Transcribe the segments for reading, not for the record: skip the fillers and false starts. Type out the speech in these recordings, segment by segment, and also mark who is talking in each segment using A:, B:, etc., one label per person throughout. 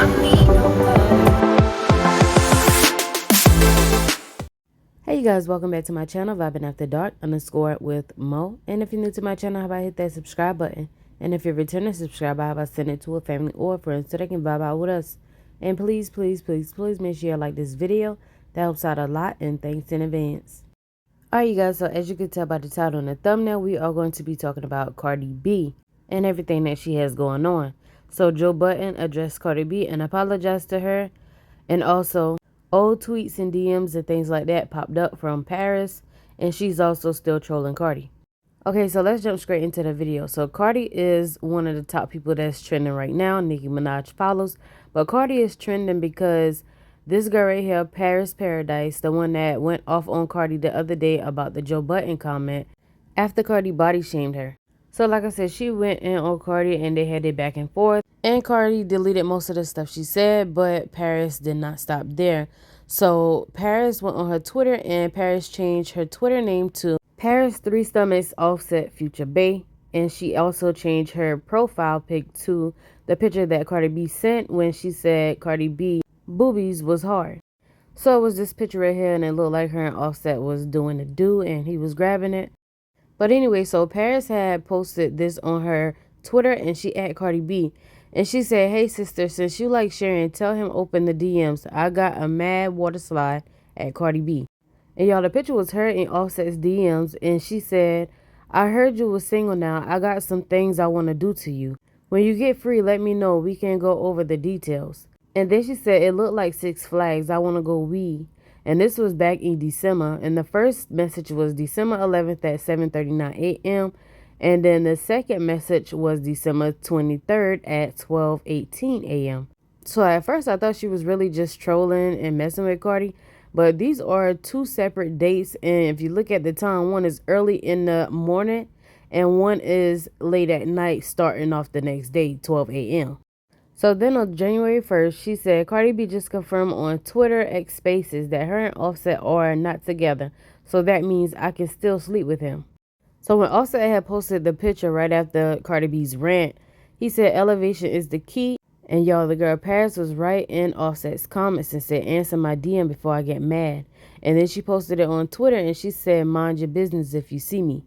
A: Hey you guys, welcome back to my channel, Vibing After Dark _ with Mo. And if you're new to my channel, how about hit that subscribe button? And if you're a returning subscriber, how about send it to a family or a friend so they can vibe out with us? And please, please, please, please make sure you like this video. That helps out a lot, and thanks in advance. Alright you guys, so as you can tell by the title and the thumbnail, we are going to be talking about Cardi B and everything that she has going on. So Joe Budden addressed Cardi B and apologized to her, and also old tweets and DMs and things like that popped up from Paris, and she's also still trolling Cardi. Okay, so let's jump straight into the video. So Cardi is one of the top people that's trending right now. Nicki Minaj follows, but Cardi is trending because this girl right here, Paris Paradise, the one that went off on Cardi the other day about the Joe Budden comment after Cardi body shamed her. So like I said, she went in on Cardi and they had it back and forth. And Cardi deleted most of the stuff she said, but Paris did not stop there. So Paris went on her Twitter and Paris changed her Twitter name to Paris 3 Stomachs Offset Future Bae. And she also changed her profile pic to the picture that Cardi B sent when she said Cardi B boobies was hard. So it was this picture right here, and it looked like her and Offset was doing the do and he was grabbing it. But anyway, so Paris had posted this on her Twitter and she added Cardi B. And she said, "Hey sister, since you like sharing, tell him open the DMs. I got a mad water slide at Cardi B." And y'all, the picture was her in Offset's DMs. And she said, "I heard you was single now. I got some things I want to do to you. When you get free, let me know. We can go over the details." And then she said, "It looked like Six Flags. I want to go wee." And this was back in December. And the first message was December 11th at 7:39 a.m. And then the second message was December 23rd at 12:18 a.m. So at first I thought she was really just trolling and messing with Cardi. But these are two separate dates. And if you look at the time, one is early in the morning and one is late at night starting off the next day, 12 a.m. So then on January 1st, she said Cardi B just confirmed on Twitter X Spaces that her and Offset are not together. So that means I can still sleep with him. So when Offset had posted the picture right after Cardi B's rant, he said elevation is the key. And y'all, the girl Paris was right in Offset's comments and said, "Answer my DM before I get mad." And then she posted it on Twitter and she said, "Mind your business if you see me."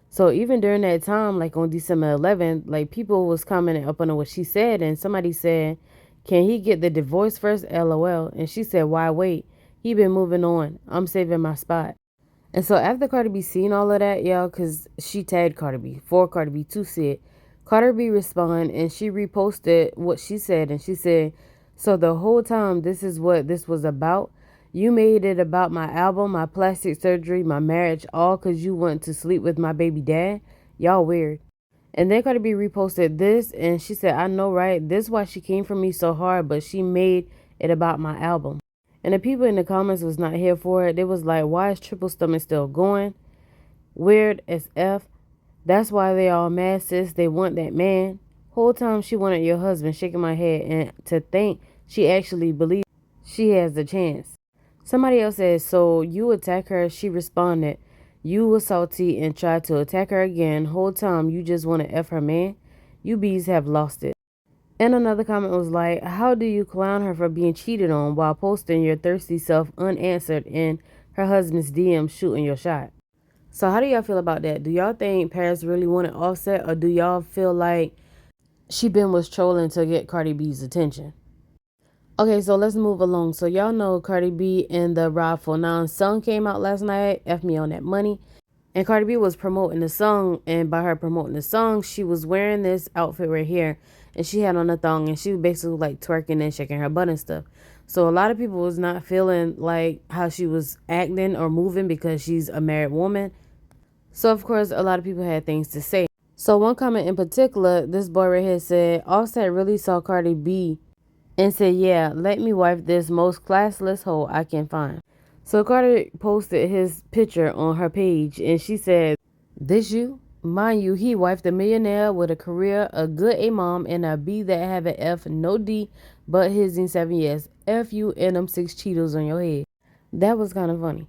A: So even during that time, like on December 11th, like people was commenting up on what she said. And somebody said, "Can he get the divorce first? LOL." And she said, "Why wait? He been moving on. I'm saving my spot." And so after Cardi B seen all of that, y'all, because she tagged Cardi B for Cardi B to see it, Cardi B responded and she reposted what she said. And she said, "So the whole time this is what this was about? You made it about my album, my plastic surgery, my marriage, all because you want to sleep with my baby dad? Y'all weird." And then Cardi B reposted this and she said, "I know, right? This is why she came for me so hard, but she made it about my album." And the people in the comments was not here for it. They was like, "Why is Triple Stomach still going? Weird as F. That's why they all mad, sis. They want that man. Whole time she wanted your husband," shaking my head, and to think she actually believes she has the chance. Somebody else said, "So you attack her?" She responded, "You was salty and tried to attack her again. Whole time you just want to F her man. You bees have lost it." And another comment was like, "How do you clown her for being cheated on while posting your thirsty self unanswered in her husband's DM shooting your shot?" So how do y'all feel about that? Do y'all think Paris really wanted Offset, or do y'all feel like she was trolling to get Cardi B's attention? Okay, so let's move along. So y'all know Cardi B and the Rob 49 song came out last night, F Me On That Money. And Cardi B was promoting the song, and by her promoting the song, she was wearing this outfit right here, and she had on a thong, and she was basically like twerking and shaking her butt and stuff. So a lot of people was not feeling like how she was acting or moving because she's a married woman. So of course, a lot of people had things to say. So one comment in particular, this boy right here said, "Offset really saw Cardi B and said, 'Yeah, let me wipe this most classless hoe I can find.'" So Cardi posted his picture on her page and she said, "This you? Mind you, he wifed a millionaire with a career, a good A mom, and a B that have an F, no D, but his in 7 years. F you and them 6 Cheetos on your head." That was kind of funny.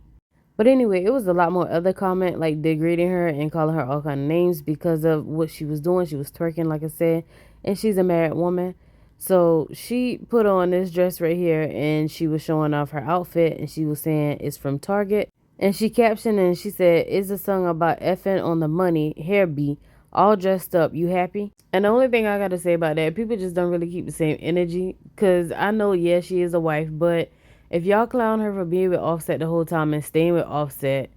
A: But anyway, it was a lot more other comment like degrading her and calling her all kind of names because of what she was doing. She was twerking, like I said, and she's a married woman. So she put on this dress right here and she was showing off her outfit and she was saying it's from Target. And she captioned and she said, it's a song about effing on the money, hair be all dressed up. You happy? And the only thing I got to say about that, people just don't really keep the same energy. Because I know, yeah, she is a wife. But if y'all clown her for being with Offset the whole time and staying with Offset,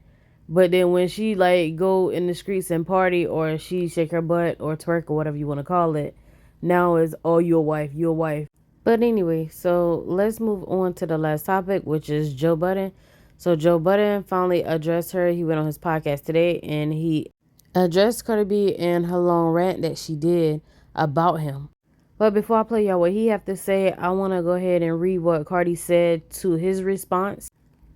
A: but then when she like go in the streets and party or she shake her butt or twerk or whatever you want to call it, now is, oh, you're a wife, you're a wife. But anyway, so let's move on to the last topic, which is Joe Budden. So Joe Budden finally addressed her. He went on his podcast today and he addressed Cardi B and her long rant that she did about him. But before I play y'all what he have to say, I want to go ahead and read what Cardi said to his response,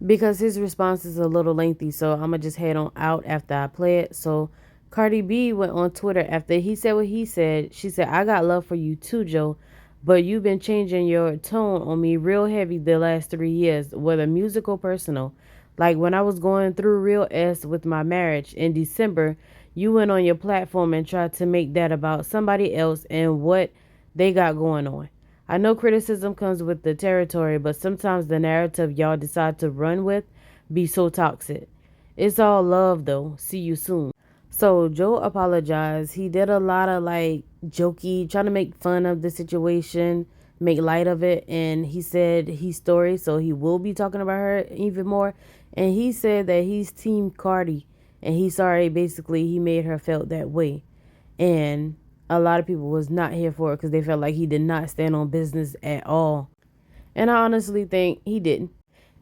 A: because his response is a little lengthy. So I'm going to just head on out after I play it. So Cardi B went on Twitter after he said what he said. She said, I got love for you too, Joe, but you've been changing your tone on me real heavy the last 3 years, whether musical or personal. Like when I was going through real S with my marriage in December, you went on your platform and tried to make that about somebody else and what they got going on. I know criticism comes with the territory, but sometimes the narrative y'all decide to run with be so toxic. It's all love though. See you soon. So Joe apologized. He did a lot of like jokey, trying to make fun of the situation, make light of it. And he said he's sorry, so he will be talking about her even more. And he said that he's Team Cardi and he's sorry. Basically, he made her felt that way. And a lot of people was not here for it because they felt like he did not stand on business at all. And I honestly think he didn't.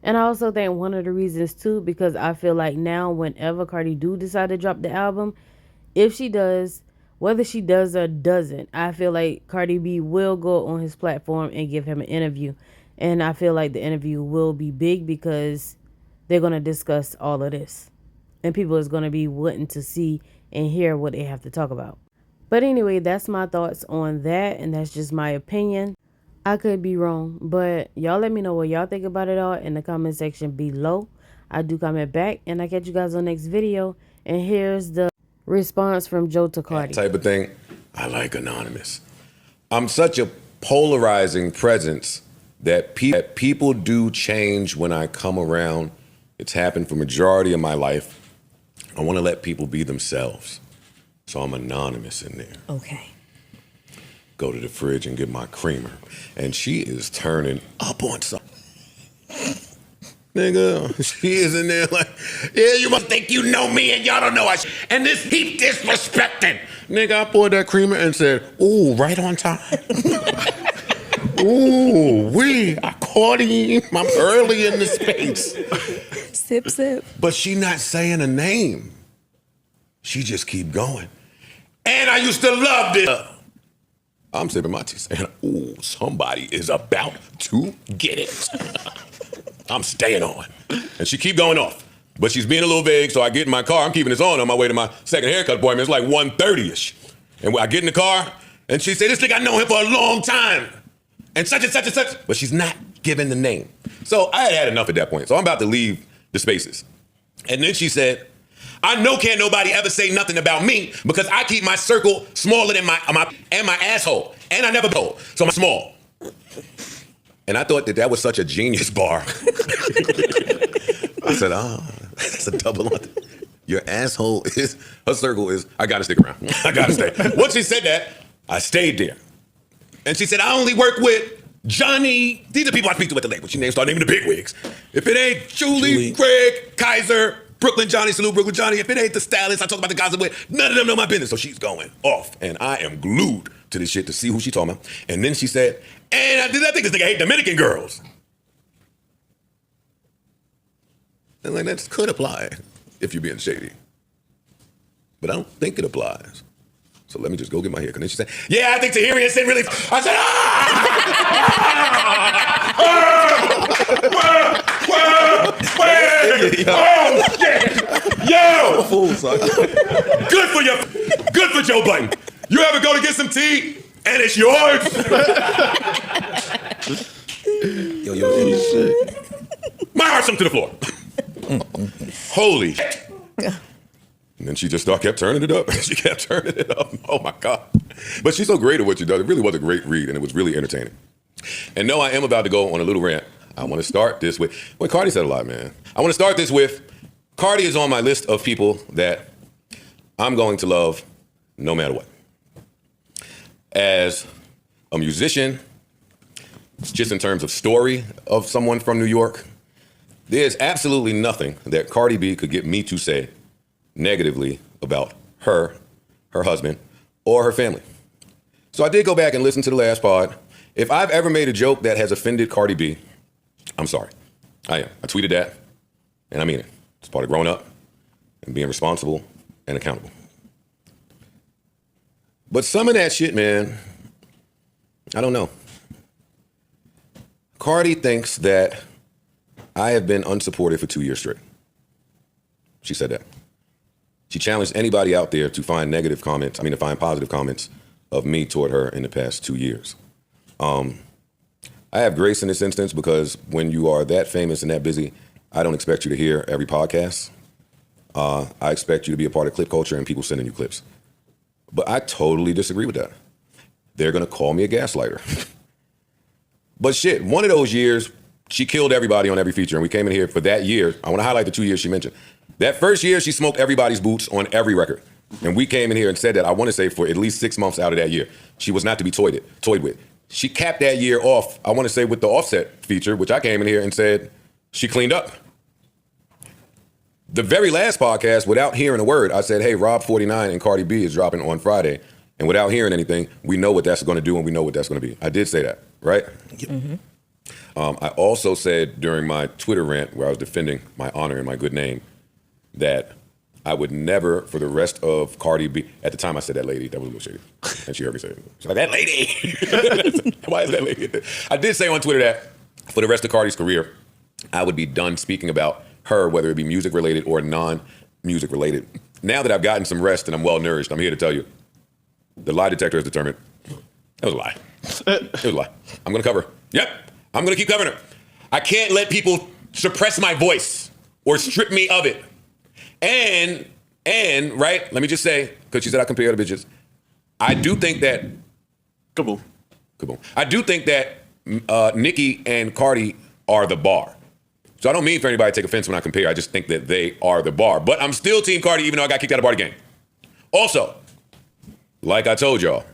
A: And I also think one of the reasons too, because I feel like now whenever Cardi do decide to drop the album, if she does, whether she does or doesn't, I feel like Cardi B will go on his platform and give him an interview. And I feel like the interview will be big because they're going to discuss all of this. And people is going to be wanting to see and hear what they have to talk about. But anyway, that's my thoughts on that. And that's just my opinion. I could be wrong, but y'all let me know what y'all think about it all in the comment section below. I do comment back, and I catch you guys on the next video. And here's the response from Joe to Cardi.
B: Type of thing. I like anonymous. I'm such a polarizing presence that people do change when I come around. It's happened for majority of my life. I want to let people be themselves. So I'm anonymous in there.
C: Okay.
B: Go to the fridge and get my creamer. And she is turning up on something. Nigga, she is in there like, yeah, you must think you know me and y'all don't know us. And this heap disrespecting. Nigga, I poured that creamer and said, ooh, right on time. Ooh, I caught him. I'm early in the space.
C: Sip, sip.
B: But she not saying a name. She just keep going. And I used to love this. I'm sipping my tea saying, ooh, somebody is about to get it. I'm staying on. And she keep going off. But she's being a little vague, so I get in my car. I'm keeping this on my way to my second haircut appointment. It's like 1:30-ish. And I get in the car, and she said, this nigga, I know him for a long time. And such and such and such. But she's not giving the name. So I had enough at that point. So I'm about to leave the spaces. And then she said, I know can't nobody ever say nothing about me because I keep my circle smaller than my asshole. And I never go. So I'm small. And I thought that was such a genius bar. I said, that's a double on. Your asshole is, her circle is, I gotta stick around. I gotta stay. Once she said that, I stayed there. And she said, I only work with Johnny. These are people I speak to at the label. She started naming the big wigs. If it ain't Julie, Craig, Kaiser, Brooklyn Johnny, salute Brooklyn Johnny. If it ain't the stylist I talk about the guys with, none of them know my business. So she's going off. And I am glued to this shit to see who she talking about. And then she said, and I think this nigga hate Dominican girls. And like, that could apply if you're being shady. But I don't think it applies. So let me just go get my haircut. And then she said, yeah, I think Tahiri and Sin really. I said, oh shit! Yo! Good for Joe Budden. You ever go to get some tea and it's yours? yo, shit. My heart sunk to the floor. Holy shit. And then she just kept turning it up. She kept turning it up. Oh my God. But she's so great at what she does. It really was a great read, and it was really entertaining. And no, I am about to go on a little rant. I want to start this with, well, Cardi said a lot, man. I want to start this with, Cardi is on my list of people that I'm going to love no matter what. As a musician, just in terms of story of someone from New York, there's absolutely nothing that Cardi B could get me to say negatively about her husband, or her family. So I did go back and listen to the last pod. If I've ever made a joke that has offended Cardi B, I'm sorry. I am. I tweeted that, and I mean it. It's part of growing up and being responsible and accountable. But some of that shit, man, I don't know. Cardi thinks that I have been unsupported for 2 years straight. She said that. She challenged anybody out there to find to find positive comments of me toward her in the past 2 years. I have grace in this instance because when you are that famous and that busy, I don't expect you to hear every podcast. I expect you to be a part of clip culture and people sending you clips. But I totally disagree with that. They're gonna call me a gaslighter. But shit, one of those years, she killed everybody on every feature, and we came in here for that year. I wanna highlight the 2 years she mentioned. That first year, she smoked everybody's boots on every record. And we came in here and said that, I wanna say, for at least 6 months out of that year. She was not to be toyed with. She capped that year off, I wanna say, with the Offset feature, which I came in here and said she cleaned up. The very last podcast, without hearing a word, I said, hey, Rob 49 and Cardi B is dropping on Friday. And without hearing anything, we know what that's gonna do and we know what that's gonna be. I did say that, right? Yep. Mm-hmm. I also said during my Twitter rant where I was defending my honor and my good name that I would never, for the rest of Cardi B, at the time I said that lady, that was a little shady. And she heard me say it. She's like, that lady. Why is that lady? I did say on Twitter that for the rest of Cardi's career, I would be done speaking about her, whether it be music related or non-music related. Now that I've gotten some rest and I'm well nourished, I'm here to tell you, the lie detector has determined it was a lie. It was a lie. I'm gonna cover her. Yep, I'm gonna keep covering her. I can't let people suppress my voice or strip me of it. And right, let me just say, because she said I compare the bitches, I do think that, kaboom. I do think that Nicki and Cardi are the bar. So I don't mean for anybody to take offense when I compare. I just think that they are the bar. But I'm still Team Cardi, even though I got kicked out of Party Game. Also, like I told y'all.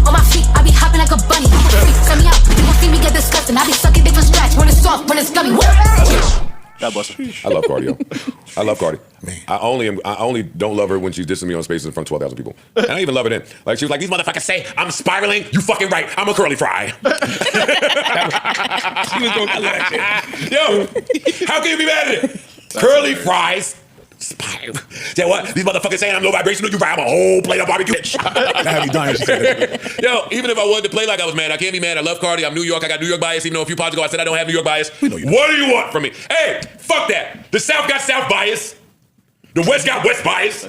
D: On my feet, I be hopping like a bunny. Send me out, people see me get disgusting. I be sucking dick from scratch when it's soft, when it's gummy.
E: God bless her.
B: I love Cardi, yo. I love Cardi. I only don't love her when she's dissing me on Spaces in front of 12,000 people. And I don't even love her then. Like, she was like, these motherfuckers say I'm spiraling. You fucking right. I'm a curly fry. She was going to that shit. Yo, how can you be mad at it? Curly fries. Spiral. Say what? These motherfuckers saying I'm low vibrational. You fry. I'm a whole plate of barbecue.
E: Have you done it?
B: Yo, even if I wanted to play like I was mad, I can't be mad. I love Cardi. I'm New York. I got New York bias. Even though a few pods ago I said I don't have New York bias. What do you want from me? Hey, fuck that. The South got South bias. The West got West bias.